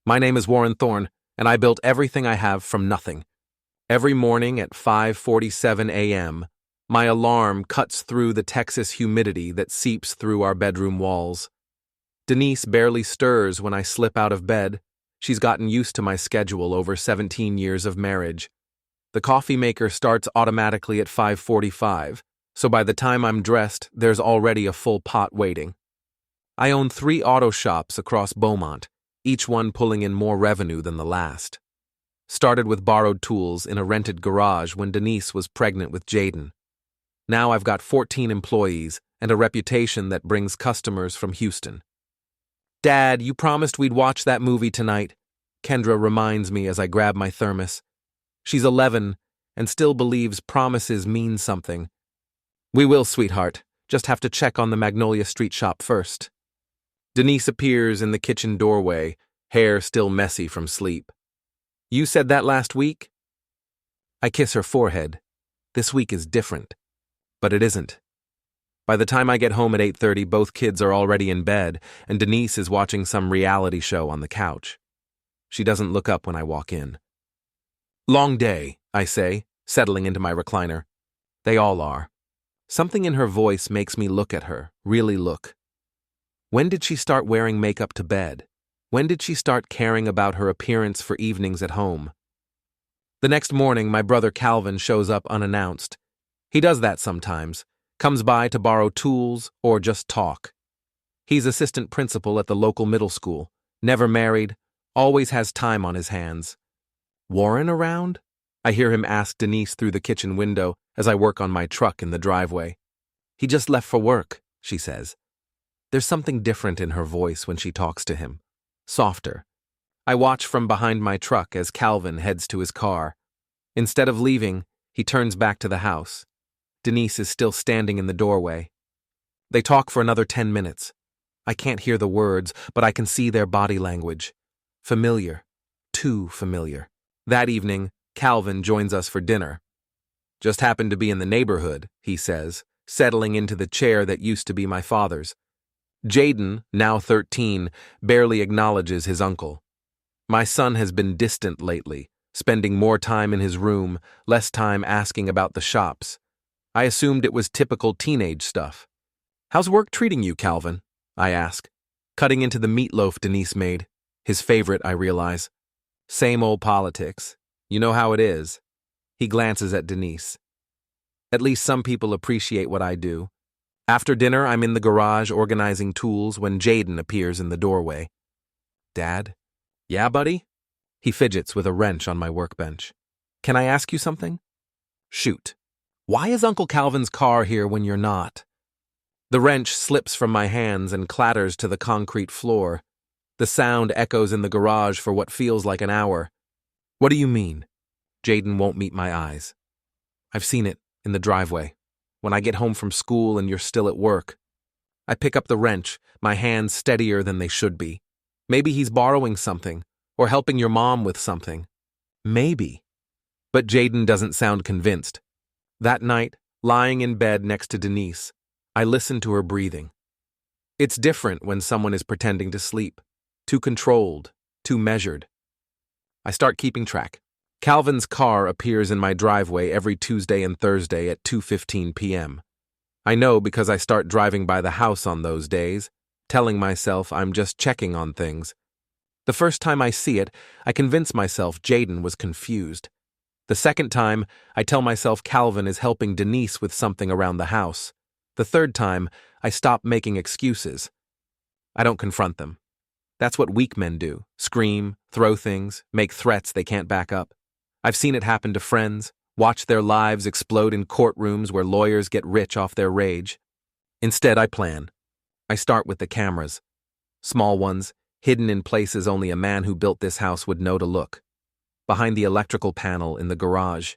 My name is Warren Thorne, and I built everything I have from nothing. Every morning at 5:47 a.m., my alarm cuts through the Texas humidity that seeps through our bedroom walls. Denise barely stirs when I slip out of bed. She's gotten used to my schedule over 17 years of marriage. The coffee maker starts automatically at 5:45, so by the time I'm dressed, there's already a full pot waiting. I own 3 auto shops across Beaumont, each one pulling in more revenue than the last. Started with borrowed tools in a rented garage when Denise was pregnant with Jaden. Now I've got 14 employees and a reputation that brings customers from Houston. Dad, you promised we'd watch that movie tonight, Kendra reminds me as I grab my thermos. She's 11 and still believes promises mean something. We will, sweetheart. Just have to check on the Magnolia Street shop first. Denise appears in the kitchen doorway, hair still messy from sleep. You said that last week? I kiss her forehead. This week is different. But it isn't. By the time I get home at 8:30, both kids are already in bed, and Denise is watching some reality show on the couch. She doesn't look up when I walk in. Long day, I say, settling into my recliner. They all are. Something in her voice makes me look at her, really look. When did she start wearing makeup to bed? When did she start caring about her appearance for evenings at home? The next morning, my brother Calvin shows up unannounced. He does that sometimes, comes by to borrow tools or just talk. He's assistant principal at the local middle school, never married, always has time on his hands. Warren around? I hear him ask Denise through the kitchen window as I work on my truck in the driveway. He just left for work, she says. There's something different in her voice when she talks to him. Softer. I watch from behind my truck as Calvin heads to his car. Instead of leaving, he turns back to the house. Denise is still standing in the doorway. They talk for another 10 minutes. I can't hear the words, but I can see their body language. Familiar. Too familiar. That evening, Calvin joins us for dinner. Just happened to be in the neighborhood, he says, settling into the chair that used to be my father's. Jaden, now 13, barely acknowledges his uncle. My son has been distant lately, spending more time in his room, less time asking about the shops. I assumed it was typical teenage stuff. How's work treating you, Calvin? I ask, cutting into the meatloaf Denise made. His favorite, I realize. Same old politics. You know how it is. He glances at Denise. At least some people appreciate what I do. After dinner, I'm in the garage organizing tools when Jaden appears in the doorway. Dad? Yeah, buddy? He fidgets with a wrench on my workbench. Can I ask you something? Shoot. Why is Uncle Calvin's car here when you're not? The wrench slips from my hands and clatters to the concrete floor. The sound echoes in the garage for what feels like an hour. What do you mean? Jaden won't meet my eyes. I've seen it in the driveway. When I get home from school and you're still at work. I pick up the wrench, my hands steadier than they should be. Maybe he's borrowing something, or helping your mom with something. Maybe. But Jaden doesn't sound convinced. That night, lying in bed next to Denise, I listen to her breathing. It's different when someone is pretending to sleep. Too controlled, too measured. I start keeping track. Calvin's car appears in my driveway every Tuesday and Thursday at 2:15 p.m. I know because I start driving by the house on those days, telling myself I'm just checking on things. The first time I see it, I convince myself Jaden was confused. The second time, I tell myself Calvin is helping Denise with something around the house. The third time, I stop making excuses. I don't confront them. That's what weak men do. Scream, throw things, make threats they can't back up. I've seen it happen to friends, watch their lives explode in courtrooms where lawyers get rich off their rage. Instead, I plan. I start with the cameras. Small ones, hidden in places only a man who built this house would know to look. Behind the electrical panel in the garage.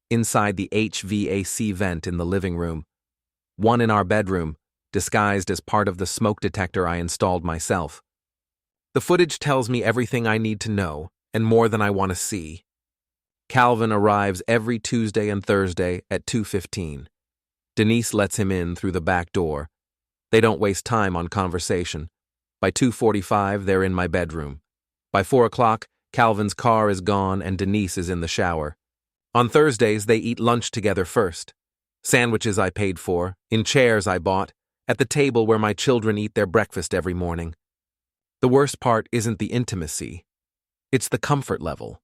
Inside the HVAC vent in the living room. One in our bedroom, disguised as part of the smoke detector I installed myself. The footage tells me everything I need to know, and more than I want to see. Calvin arrives every Tuesday and Thursday at 2:15. Denise lets him in through the back door. They don't waste time on conversation. By 2:45, they're in my bedroom. By 4 o'clock, Calvin's car is gone and Denise is in the shower. On Thursdays, they eat lunch together first. Sandwiches I paid for, in chairs I bought, at the table where my children eat their breakfast every morning. The worst part isn't the intimacy. It's the comfort level.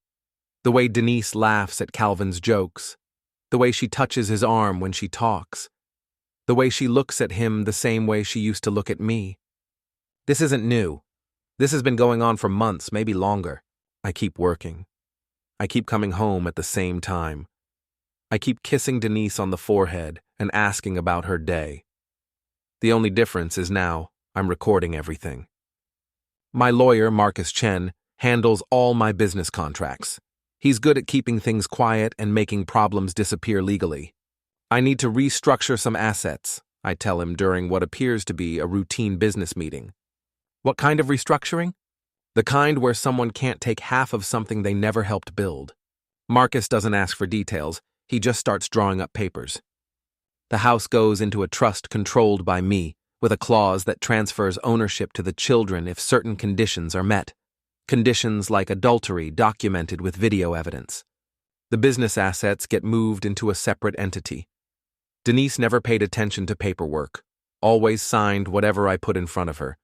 The way Denise laughs at Calvin's jokes. The way she touches his arm when she talks. The way she looks at him the same way she used to look at me. This isn't new. This has been going on for months, maybe longer. I keep working. I keep coming home at the same time. I keep kissing Denise on the forehead and asking about her day. The only difference is now I'm recording everything. My lawyer, Marcus Chen, handles all my business contracts. He's good at keeping things quiet and making problems disappear legally. I need to restructure some assets, I tell him during what appears to be a routine business meeting. What kind of restructuring? The kind where someone can't take half of something they never helped build. Marcus doesn't ask for details, he just starts drawing up papers. The house goes into a trust controlled by me, with a clause that transfers ownership to the children if certain conditions are met. Conditions like adultery documented with video evidence. The business assets get moved into a separate entity. Denise never paid attention to paperwork, always signed whatever I put in front of her.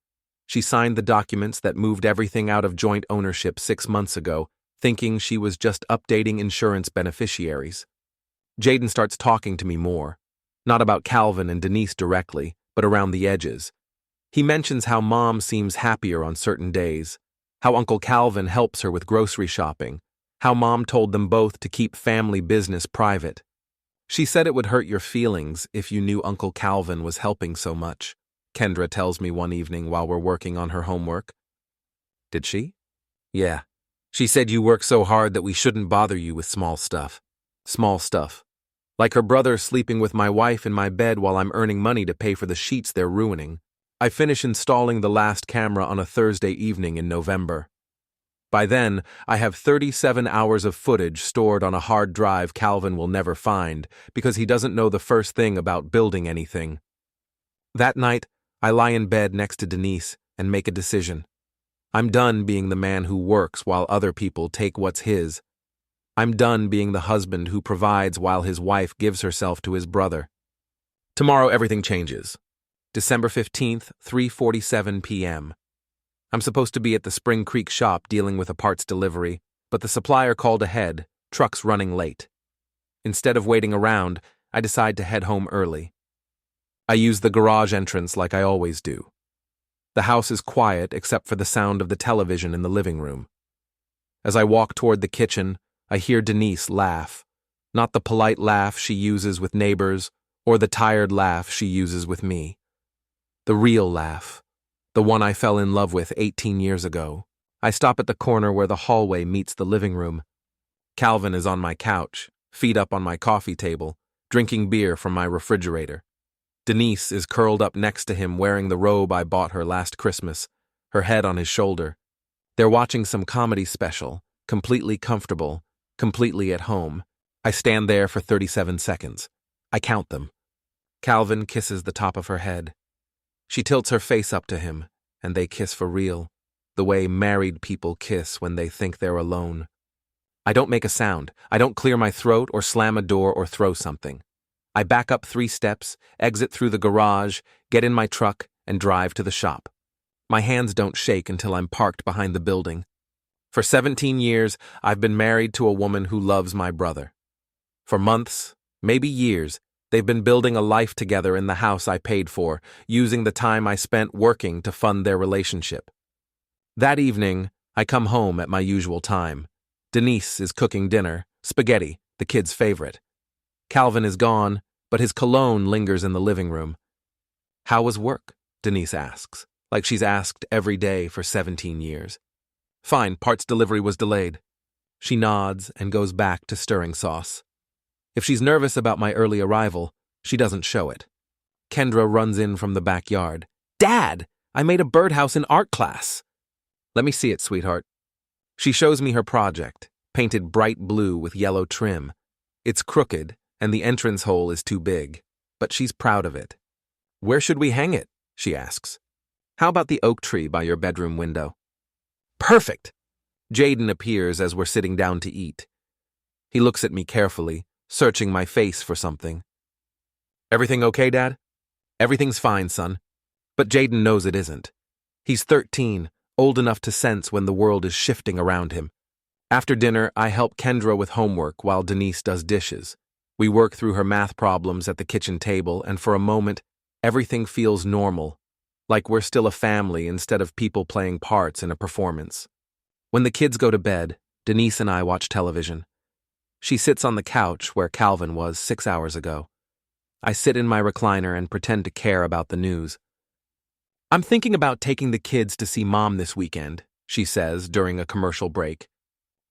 She signed the documents that moved everything out of joint ownership 6 months ago, thinking she was just updating insurance beneficiaries. Jaden starts talking to me more, not about Calvin and Denise directly, but around the edges. He mentions how Mom seems happier on certain days, how Uncle Calvin helps her with grocery shopping, how Mom told them both to keep family business private. She said it would hurt your feelings if you knew Uncle Calvin was helping so much, Kendra tells me one evening while we're working on her homework. Did she? Yeah. She said you work so hard that we shouldn't bother you with small stuff. Small stuff. Like her brother sleeping with my wife in my bed while I'm earning money to pay for the sheets they're ruining. I finish installing the last camera on a Thursday evening in November. By then, I have 37 hours of footage stored on a hard drive Calvin will never find because he doesn't know the first thing about building anything. That night, I lie in bed next to Denise and make a decision. I'm done being the man who works while other people take what's his. I'm done being the husband who provides while his wife gives herself to his brother. Tomorrow everything changes. December 15th, 3:47 p.m. I'm supposed to be at the Spring Creek shop dealing with a parts delivery, but the supplier called ahead, trucks running late. Instead of waiting around, I decide to head home early. I use the garage entrance like I always do. The house is quiet except for the sound of the television in the living room. As I walk toward the kitchen, I hear Denise laugh, not the polite laugh she uses with neighbors or the tired laugh she uses with me. The real laugh, the one I fell in love with 18 years ago. I stop at the corner where the hallway meets the living room. Calvin is on my couch, feet up on my coffee table, drinking beer from my refrigerator. Denise is curled up next to him wearing the robe I bought her last Christmas, her head on his shoulder. They're watching some comedy special, completely comfortable, completely at home. I stand there for 37 seconds. I count them. Calvin kisses the top of her head. She tilts her face up to him, and they kiss for real, the way married people kiss when they think they're alone. I don't make a sound. I don't clear my throat or slam a door or throw something. I back up 3 steps, exit through the garage, get in my truck, and drive to the shop. My hands don't shake until I'm parked behind the building. For 17 years, I've been married to a woman who loves my brother. For months, maybe years, they've been building a life together in the house I paid for, using the time I spent working to fund their relationship. That evening, I come home at my usual time. Denise is cooking dinner, spaghetti, the kid's favorite. Calvin is gone, but his cologne lingers in the living room. How was work? Denise asks, like she's asked every day for 17 years. Fine, parts delivery was delayed. She nods and goes back to stirring sauce. If she's nervous about my early arrival, she doesn't show it. Kendra runs in from the backyard. Dad, I made a birdhouse in art class. Let me see it, sweetheart. She shows me her project, painted bright blue with yellow trim. It's crooked, and the entrance hole is too big, but she's proud of it. Where should we hang it? She asks. How about the oak tree by your bedroom window? Perfect! Jaden appears as we're sitting down to eat. He looks at me carefully, searching my face for something. "Everything okay, Dad?" "Everything's fine, son." But Jaden knows it isn't. He's 13, old enough to sense when the world is shifting around him. After dinner, I help Kendra with homework while Denise does dishes. We work through her math problems at the kitchen table, and for a moment, everything feels normal, like we're still a family instead of people playing parts in a performance. When the kids go to bed, Denise and I watch television. She sits on the couch where Calvin was 6 hours ago. I sit in my recliner and pretend to care about the news. "I'm thinking about taking the kids to see Mom this weekend," she says during a commercial break.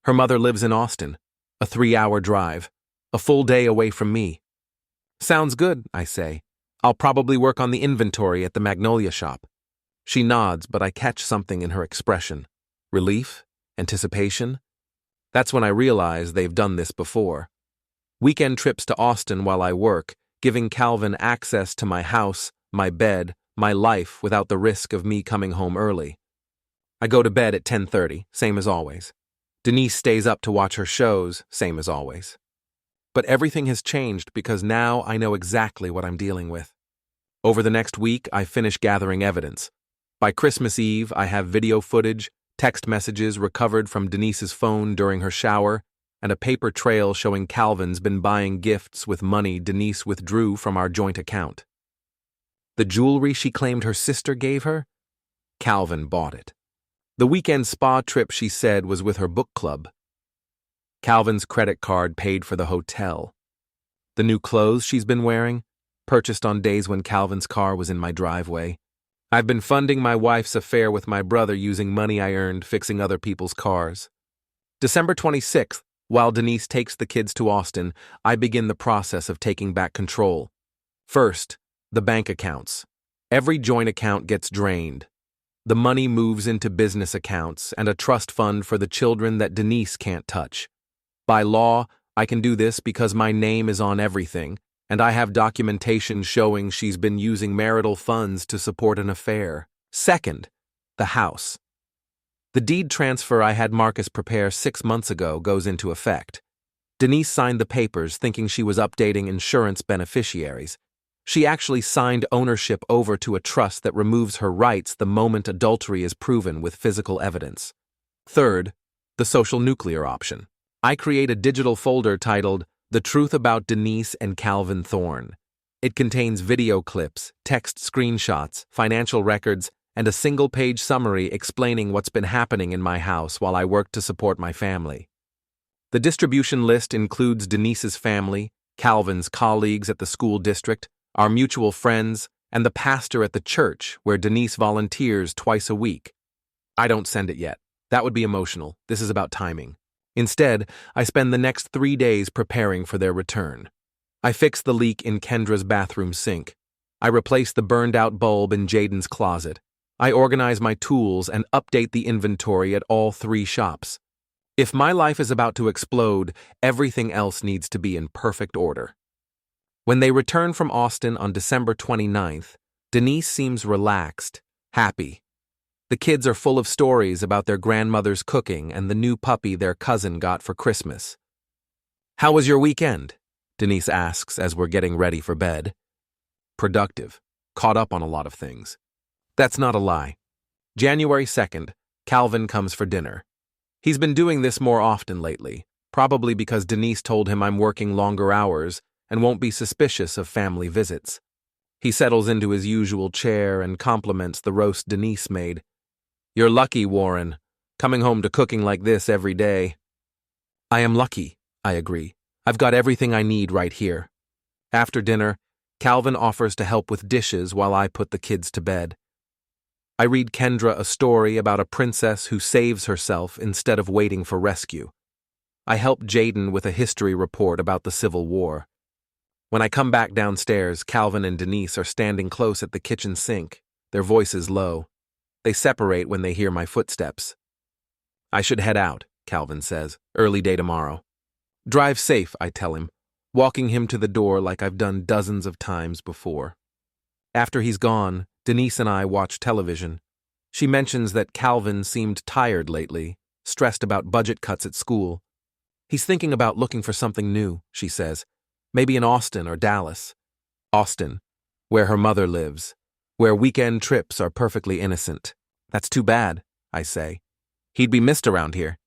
Her mother lives in Austin, a 3-hour drive, a full day away from me. "Sounds good," I say. "I'll probably work on the inventory at the Magnolia shop." She nods, but I catch something in her expression. Relief? Anticipation? That's when I realize they've done this before. Weekend trips to Austin while I work, giving Calvin access to my house, my bed, my life without the risk of me coming home early. I go to bed at 10:30, same as always. Denise stays up to watch her shows, same as always. But everything has changed because now I know exactly what I'm dealing with. Over the next week, I finish gathering evidence. By Christmas Eve, I have video footage, text messages recovered from Denise's phone during her shower, and a paper trail showing Calvin's been buying gifts with money Denise withdrew from our joint account. The jewelry she claimed her sister gave her? Calvin bought it. The weekend spa trip she said was with her book club. Calvin's credit card paid for the hotel. The new clothes she's been wearing? Purchased on days when Calvin's car was in my driveway. I've been funding my wife's affair with my brother using money I earned fixing other people's cars. December 26th, while Denise takes the kids to Austin, I begin the process of taking back control. First, the bank accounts. Every joint account gets drained. The money moves into business accounts and a trust fund for the children that Denise can't touch. By law, I can do this because my name is on everything, and I have documentation showing she's been using marital funds to support an affair. Second, the house. The deed transfer I had Marcus prepare 6 months ago goes into effect. Denise signed the papers thinking she was updating insurance beneficiaries. She actually signed ownership over to a trust that removes her rights the moment adultery is proven with physical evidence. Third, the social nuclear option. I create a digital folder titled The Truth About Denise and Calvin Thorne. It contains video clips, text screenshots, financial records, and a single-page summary explaining what's been happening in my house while I work to support my family. The distribution list includes Denise's family, Calvin's colleagues at the school district, our mutual friends, and the pastor at the church where Denise volunteers twice a week. I don't send it yet. That would be emotional. This is about timing. Instead, I spend the next 3 days preparing for their return. I fix the leak in Kendra's bathroom sink. I replace the burned-out bulb in Jaden's closet. I organize my tools and update the inventory at all 3 shops. If my life is about to explode, everything else needs to be in perfect order. When they return from Austin on December 29th, Denise seems relaxed, happy. The kids are full of stories about their grandmother's cooking and the new puppy their cousin got for Christmas. "How was your weekend?" Denise asks as we're getting ready for bed. "Productive. Caught up on a lot of things." That's not a lie. January 2nd, Calvin comes for dinner. He's been doing this more often lately, probably because Denise told him I'm working longer hours and won't be suspicious of family visits. He settles into his usual chair and compliments the roast Denise made. "You're lucky, Warren, coming home to cooking like this every day." I am lucky, I agree. I've got everything I need right here. After dinner, Calvin offers to help with dishes while I put the kids to bed. I read Kendra a story about a princess who saves herself instead of waiting for rescue. I help Jaden with a history report about the Civil War. When I come back downstairs, Calvin and Denise are standing close at the kitchen sink, their voices low. They separate when they hear my footsteps. "I should head out," Calvin says. "Early day tomorrow." "Drive safe," I tell him, walking him to the door like I've done dozens of times before. After he's gone, Denise and I watch television. She mentions that Calvin seemed tired lately, stressed about budget cuts at school. He's thinking about looking for something new, she says. Maybe in Austin or Dallas. Austin, where her mother lives, where weekend trips are perfectly innocent. That's too bad, I say. He'd be missed around here.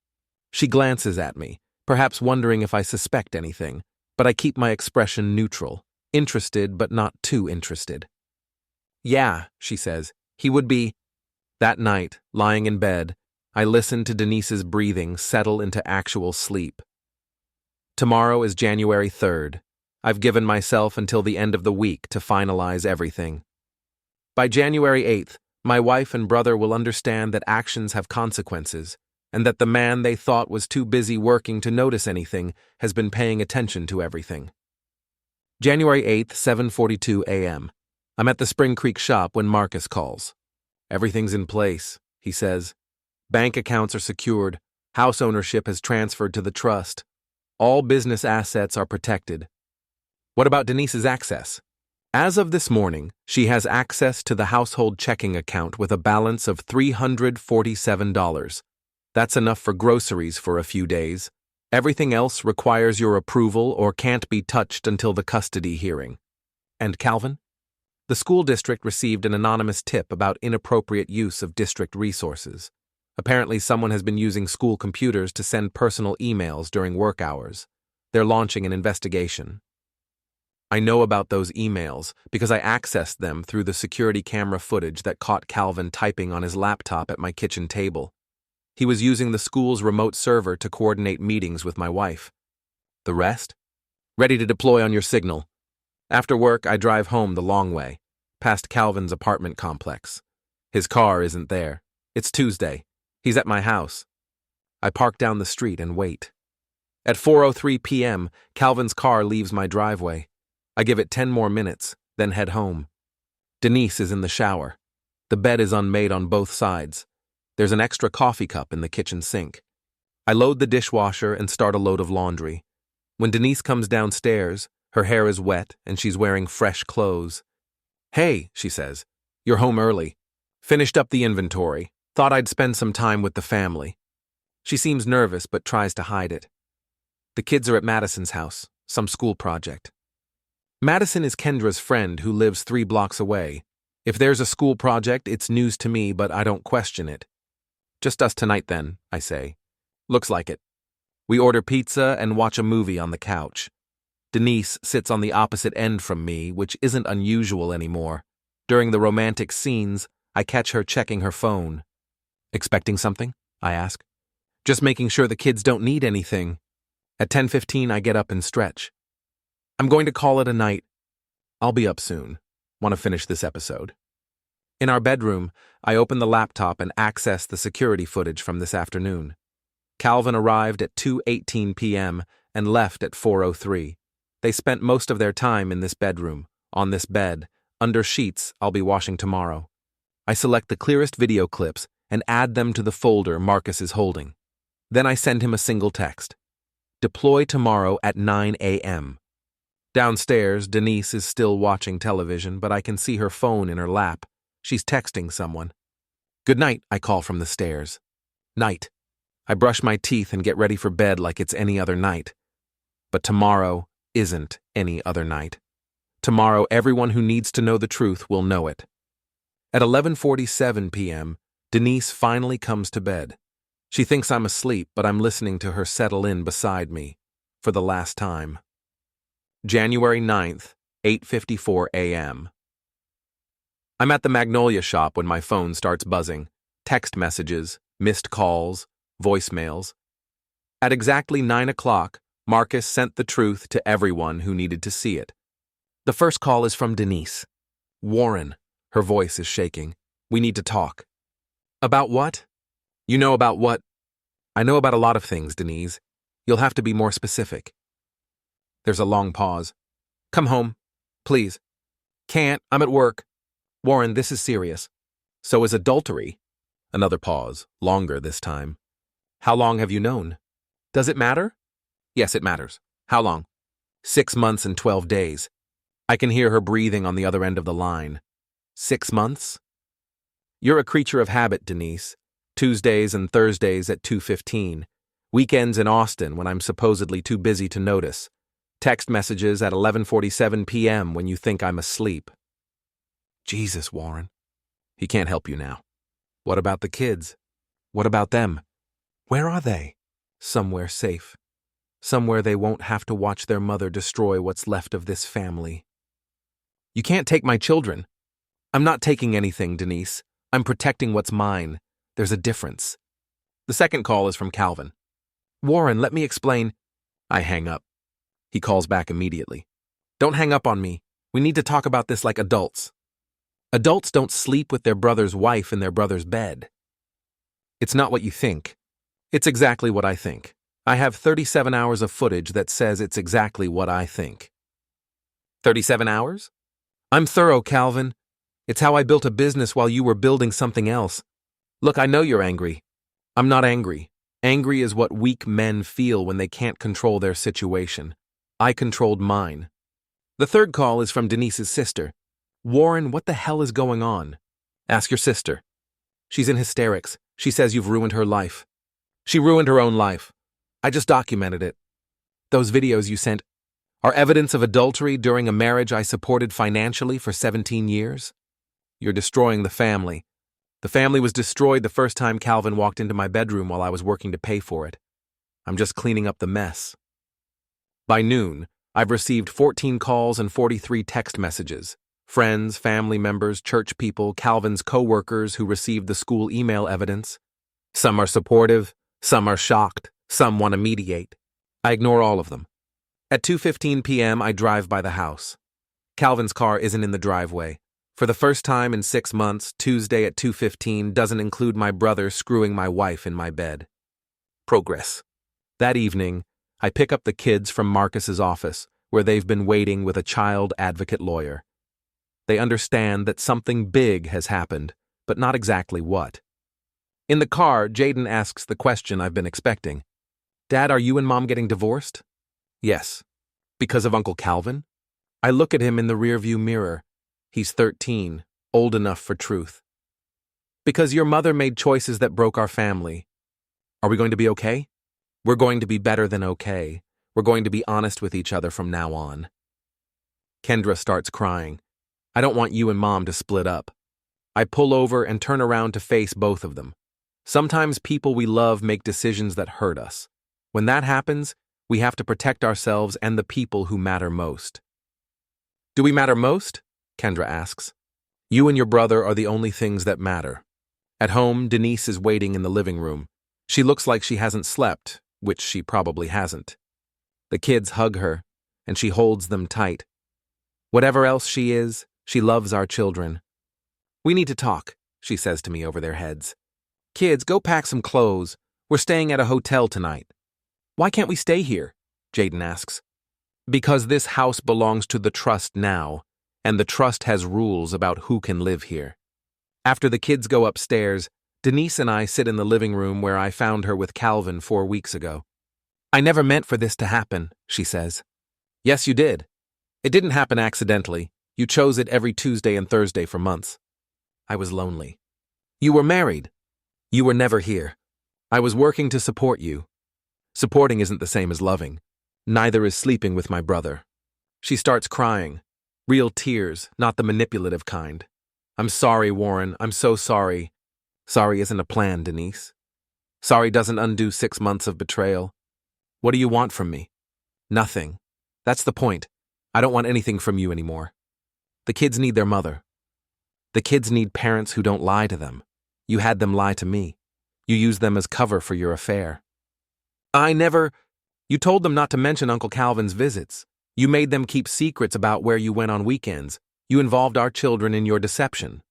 She glances at me, perhaps wondering if I suspect anything, but I keep my expression neutral, interested but not too interested. Yeah, she says, he would be. That night, lying in bed, I listen to Denise's breathing settle into actual sleep. Tomorrow is January 3rd. I've given myself until the end of the week to finalize everything. By January 8th, my wife and brother will understand that actions have consequences, and that the man they thought was too busy working to notice anything has been paying attention to everything. January 8th, 7:42 a.m. I'm at the Spring Creek shop when Marcus calls. Everything's in place, he says. Bank accounts are secured. House ownership has transferred to the trust. All business assets are protected. What about Denise's access? As of this morning, she has access to the household checking account with a balance of $347. That's enough for groceries for a few days. Everything else requires your approval or can't be touched until the custody hearing. And Calvin? The school district received an anonymous tip about inappropriate use of district resources. Apparently, someone has been using school computers to send personal emails during work hours. They're launching an investigation. I know about those emails because I accessed them through the security camera footage that caught Calvin typing on his laptop at my kitchen table. He was using the school's remote server to coordinate meetings with my wife. The rest? Ready to deploy on your signal. After work, I drive home the long way, past Calvin's apartment complex. His car isn't there. It's Tuesday. He's at my house. I park down the street and wait. At 4:03 p.m., Calvin's car leaves my driveway. I give it 10 more minutes, then head home. Denise is in the shower. The bed is unmade on both sides. There's an extra coffee cup in the kitchen sink. I load the dishwasher and start a load of laundry. When Denise comes downstairs, her hair is wet and she's wearing fresh clothes. Hey, she says, you're home early. Finished up the inventory. Thought I'd spend some time with the family. She seems nervous but tries to hide it. The kids are at Madison's house, some school project. Madison is Kendra's friend who lives 3 blocks away. If there's a school project, it's news to me, but I don't question it. Just us tonight then, I say. Looks like it. We order pizza and watch a movie on the couch. Denise sits on the opposite end from me, which isn't unusual anymore. During the romantic scenes, I catch her checking her phone. Expecting something? I ask. Just making sure the kids don't need anything. At 10:15, I get up and stretch. I'm going to call it a night. I'll be up soon. Want to finish this episode. In our bedroom, I open the laptop and access the security footage from this afternoon. Calvin arrived at 2:18 p.m. and left at 4:03. They spent most of their time in this bedroom, on this bed, under sheets I'll be washing tomorrow. I select the clearest video clips and add them to the folder Marcus is holding. Then I send him a single text. Deploy tomorrow at 9 a.m. Downstairs, Denise is still watching television, but I can see her phone in her lap. She's texting someone. Good night, I call from the stairs. Night. I brush my teeth and get ready for bed like it's any other night. But tomorrow isn't any other night. Tomorrow, everyone who needs to know the truth will know it. At 11:47 p.m., Denise finally comes to bed. She thinks I'm asleep, but I'm listening to her settle in beside me, for the last time. January 9th, 8:54 a.m. I'm at the Magnolia shop when my phone starts buzzing. Text messages, missed calls, voicemails. At exactly 9 o'clock, Marcus sent the truth to everyone who needed to see it. The first call is from Denise. Warren. Her voice is shaking. We need to talk. About what? You know about what? I know about a lot of things, Denise. You'll have to be more specific. There's a long pause. Come home, please. Can't, I'm at work. Warren, this is serious. So is adultery. Another pause, longer this time. How long have you known? Does it matter? Yes, it matters. How long? 6 months and 12 days. I can hear her breathing on the other end of the line. 6 months? You're a creature of habit, Denise. Tuesdays and Thursdays at 2:15. Weekends in Austin when I'm supposedly too busy to notice. Text messages at 11:47 p.m. when you think I'm asleep. Jesus, Warren. He can't help you now. What about the kids? What about them? Where are they? Somewhere safe. Somewhere they won't have to watch their mother destroy what's left of this family. You can't take my children. I'm not taking anything, Denise. I'm protecting what's mine. There's a difference. The second call is from Calvin. Warren, let me explain. I hang up. He calls back immediately. Don't hang up on me. We need to talk about this like adults. Adults don't sleep with their brother's wife in their brother's bed. It's not what you think. It's exactly what I think. I have 37 hours of footage that says it's exactly what I think. 37 hours? I'm thorough, Calvin. It's how I built a business while you were building something else. Look, I know you're angry. I'm not angry. Angry is what weak men feel when they can't control their situation. I controlled mine. The third call is from Denise's sister. Warren, what the hell is going on? Ask your sister. She's in hysterics. She says you've ruined her life. She ruined her own life. I just documented it. Those videos you sent are evidence of adultery during a marriage I supported financially for 17 years. You're destroying the family. The family was destroyed the first time Calvin walked into my bedroom while I was working to pay for it. I'm just cleaning up the mess. By noon, I've received 14 calls and 43 text messages. Friends, family members, church people, Calvin's co-workers who received the school email evidence. Some are supportive, some are shocked, some want to mediate. I ignore all of them. At 2:15 p.m., I drive by the house. Calvin's car isn't in the driveway. For the first time in 6 months, Tuesday at 2:15 doesn't include my brother screwing my wife in my bed. Progress. That evening, I pick up the kids from Marcus's office, where they've been waiting with a child advocate lawyer. They understand that something big has happened, but not exactly what. In the car, Jaden asks the question I've been expecting. Dad, are you and Mom getting divorced? Yes. Because of Uncle Calvin? I look at him in the rearview mirror. He's 13, old enough for truth. Because your mother made choices that broke our family. Are we going to be okay? We're going to be better than okay. We're going to be honest with each other from now on. Kendra starts crying. I don't want you and Mom to split up. I pull over and turn around to face both of them. Sometimes people we love make decisions that hurt us. When that happens, we have to protect ourselves and the people who matter most. Do we matter most? Kendra asks. You and your brother are the only things that matter. At home, Denise is waiting in the living room. She looks like she hasn't slept, which she probably hasn't. The kids hug her, and she holds them tight. Whatever else she is, she loves our children. We need to talk, she says to me over their heads. Kids, go pack some clothes. We're staying at a hotel tonight. Why can't we stay here? Jaden asks. Because this house belongs to the trust now, and the trust has rules about who can live here. After the kids go upstairs, Denise and I sit in the living room where I found her with Calvin 4 weeks ago. I never meant for this to happen, she says. Yes, you did. It didn't happen accidentally. You chose it every Tuesday and Thursday for months. I was lonely. You were married. You were never here. I was working to support you. Supporting isn't the same as loving. Neither is sleeping with my brother. She starts crying. Real tears, not the manipulative kind. I'm sorry, Warren. I'm so sorry. Sorry isn't a plan, Denise. Sorry doesn't undo 6 months of betrayal. What do you want from me? Nothing. That's the point. I don't want anything from you anymore. The kids need their mother. The kids need parents who don't lie to them. You had them lie to me. You used them as cover for your affair. You told them not to mention Uncle Calvin's visits. You made them keep secrets about where you went on weekends. You involved our children in your deception.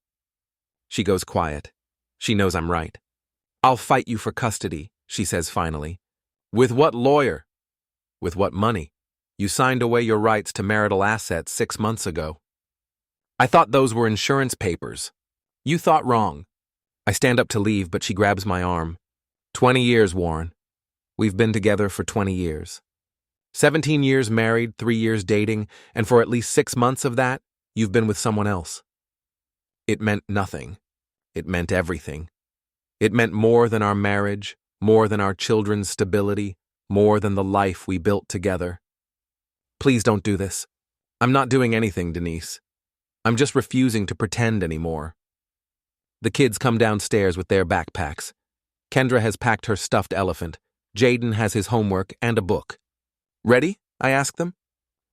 She goes quiet. She knows I'm right. I'll fight you for custody, she says finally. With what lawyer? With what money? You signed away your rights to marital assets 6 months ago. I thought those were insurance papers. You thought wrong. I stand up to leave, but she grabs my arm. 20 years, Warren. We've been together for 20 years. 17 years married, 3 years dating, and for at least 6 months of that, you've been with someone else. It meant nothing. It meant everything. It meant more than our marriage, more than our children's stability, more than the life we built together. Please don't do this. I'm not doing anything, Denise. I'm just refusing to pretend anymore. The kids come downstairs with their backpacks. Kendra has packed her stuffed elephant. Jaden has his homework and a book. Ready? I ask them.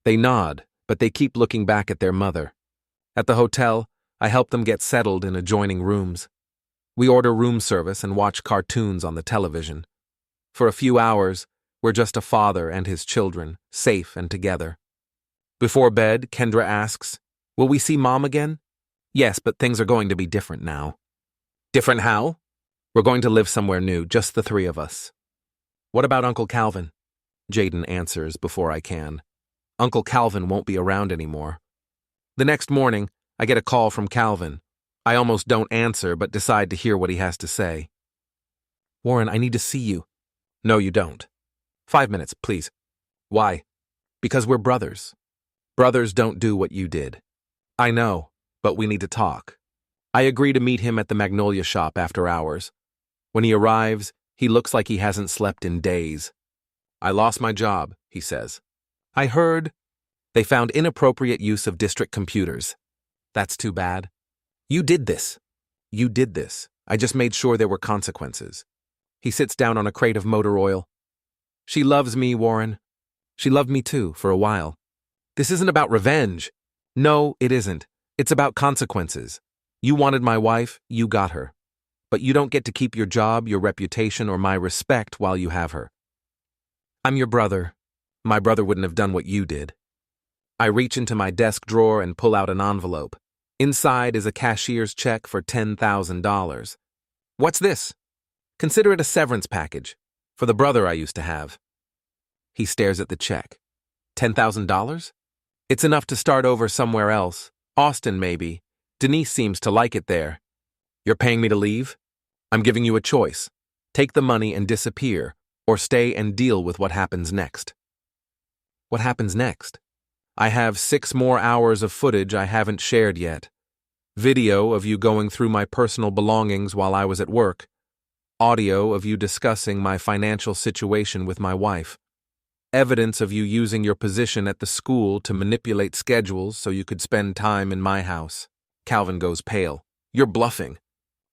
They nod, but they keep looking back at their mother. At the hotel, I help them get settled in adjoining rooms. We order room service and watch cartoons on the television. For a few hours, we're just a father and his children, safe and together. Before bed, Kendra asks, "Will we see Mom again?" "Yes, but things are going to be different now." "Different how?" "We're going to live somewhere new, just the three of us." "What about Uncle Calvin?" Jaden answers before I can. "Uncle Calvin won't be around anymore." The next morning, I get a call from Calvin. I almost don't answer, but decide to hear what he has to say. "Warren, I need to see you." "No, you don't." "5 minutes, please." "Why?" "Because we're brothers. Brothers don't do what you did." "I know, but we need to talk." I agree to meet him at the Magnolia shop after hours. When he arrives, he looks like he hasn't slept in days. "I lost my job," he says. "I heard they found inappropriate use of district computers." "That's too bad." "You did this." "You did this. I just made sure there were consequences." He sits down on a crate of motor oil. "She loves me, Warren. She loved me too, for a while. This isn't about revenge." "No, it isn't. It's about consequences. You wanted my wife, you got her. But you don't get to keep your job, your reputation, or my respect while you have her. I'm your brother. My brother wouldn't have done what you did." I reach into my desk drawer and pull out an envelope. Inside is a cashier's check for $10,000. "What's this?" "Consider it a severance package for the brother I used to have." He stares at the check. $10,000? It's enough to start over somewhere else. Austin, maybe. Denise seems to like it there. "You're paying me to leave?" "I'm giving you a choice. Take the money and disappear, or stay and deal with what happens next." What happens next? I have 6 more hours of footage I haven't shared yet. Video of you going through my personal belongings while I was at work. Audio of you discussing my financial situation with my wife. Evidence of you using your position at the school to manipulate schedules so you could spend time in my house. Calvin goes pale. "You're bluffing."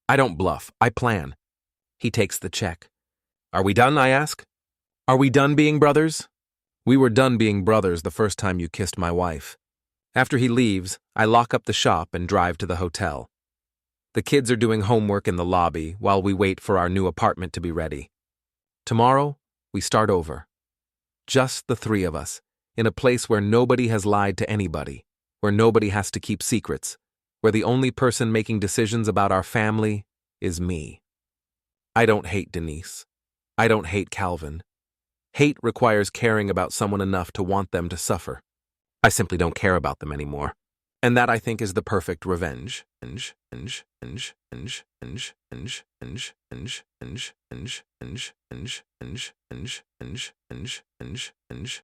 "I don't bluff. I plan." He takes the check. "Are we done?" I ask. "Are we done being brothers?" "We were done being brothers the first time you kissed my wife." After he leaves, I lock up the shop and drive to the hotel. The kids are doing homework in the lobby while we wait for our new apartment to be ready. Tomorrow, we start over. Just the three of us, in a place where nobody has lied to anybody, where nobody has to keep secrets, where the only person making decisions about our family is me. I don't hate Denise. I don't hate Calvin. Hate requires caring about someone enough to want them to suffer. I simply don't care about them anymore. And that, I think, is the perfect revenge.